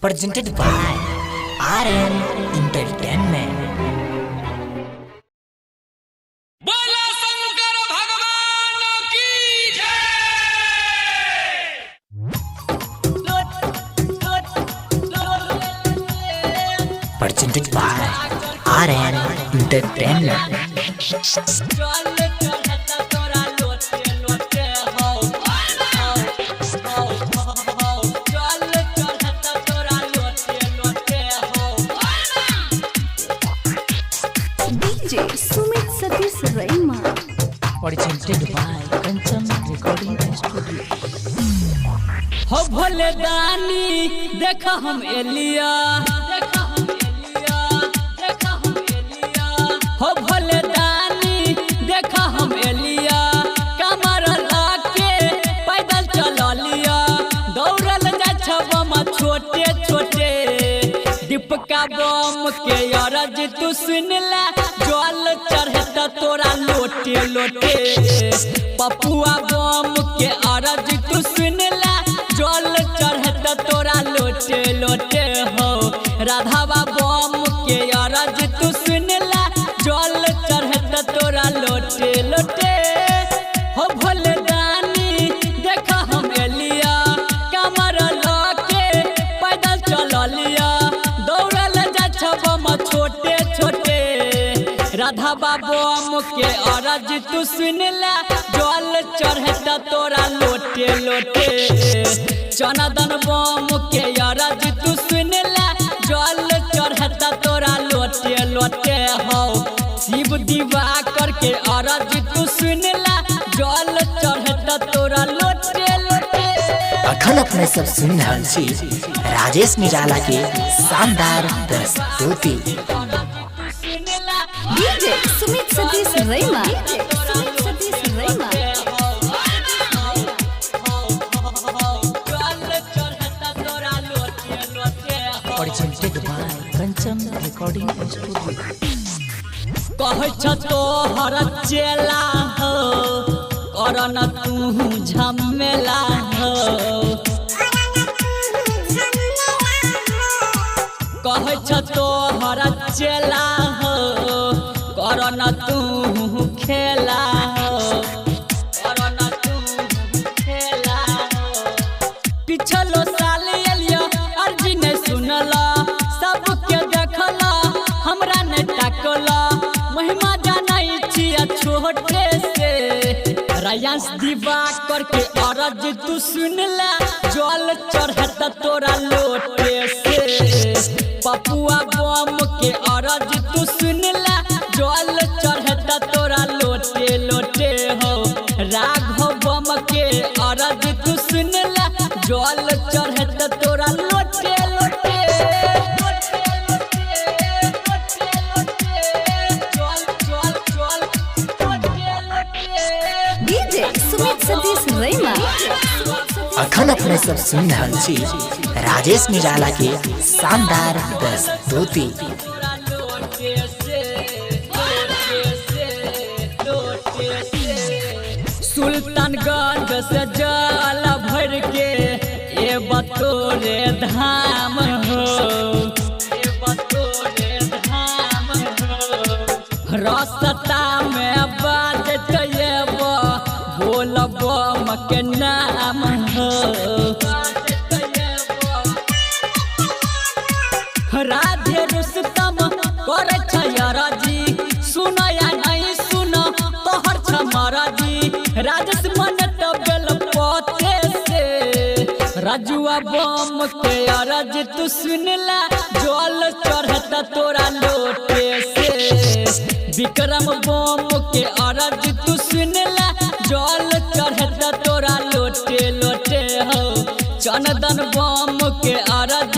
presented by RM Entertainment. बोला शंकर भगवान की जय। Presented by RM Entertainment. DJ Sumit Satish Raima. Presented by Kanchan Recording Studio. हो भोले दानी देखा हम एलिया, देखा हम एलिया, देखा हम एलिया। हो भोले दानी देखा हम एलिया, कमर लाके पैदल चला लिया। दौड़ल जा छबम छोटे छोटे, दीपका बम के अरज तू सुन ला। जल चढ़ता तोरा लोटे लोटे, पपुआ बम के अरज तू सुन ला। जल चढ़ता तोरा लोटे लोटे हो, राधावा बम के अरज तू सुन ला। जल चढ़ता तोरा लोटे लोटे। हो भोले दानी देखा हम एलिया, कमर लाके पैदल चल लिया। दौड़ल जा छबम छोटे छोटे, राधावा बम के अरज तू सुन ला। जल चढ़ता तोरा लोटे लोटे, चनदन बम के अरज तू सुन ला। जल चढ़ता तोरा लोटे लोटे हो, शिव दिवाकर के अरज तू सुन ला। जल चढ़ता तोरा लोटे लोटे। अखन अपने सब सुन रहल छी राजेश निराला के शानदार प्रस्तुति। DJ Sumit Satish Raima. Sumit Satish Raima. Presented by Kanchan Recording Studio. कहै छ तोहर चेला हो, करन तू झमेला हो। कहै छ तोहर चेला हो, करन तू खेला हो, करन तू खेला हो। पिछलो साल एलिया अर्जी नहीं सुनला, सबके देखला हमरा नहीं ताकला। महिमा जानै छिया छोटे से, रायांश दिवाकर के अरज तू सुन ला। जल चढ़ता तोरा लोटे से, पपुआ बम के अरज तू सुन ला। जल चढ़ता तोरा लोटे लोटे हो, राघव बम के अरज तू सुन ला। जल चढ़ता तोरा लोटे लोटे। DJ Sumit Satish Raima. अखन अपने सब सुन रहल छी राजेश निराला के शानदार प्रस्तुति। सुल्तानगंज से जल भर के ए बतोरे धाम हो, ए बतोरे धाम हो। रास्ता में बाजत एबो बोल बम के नाम हो। राधे रुस्तम करे छ राजी, सुनो या नहीं सुनो तोहर छ महाराजी। राजेश मन तबेल पोते से, राजुआ बम के अरज तू सुन ला। जल चढ़ता तोरा लोटे से, विक्रम बम के अरज तू सुन ला। जल चढ़ता तोरा लोटे लोटे हो, चंदन बम के अरज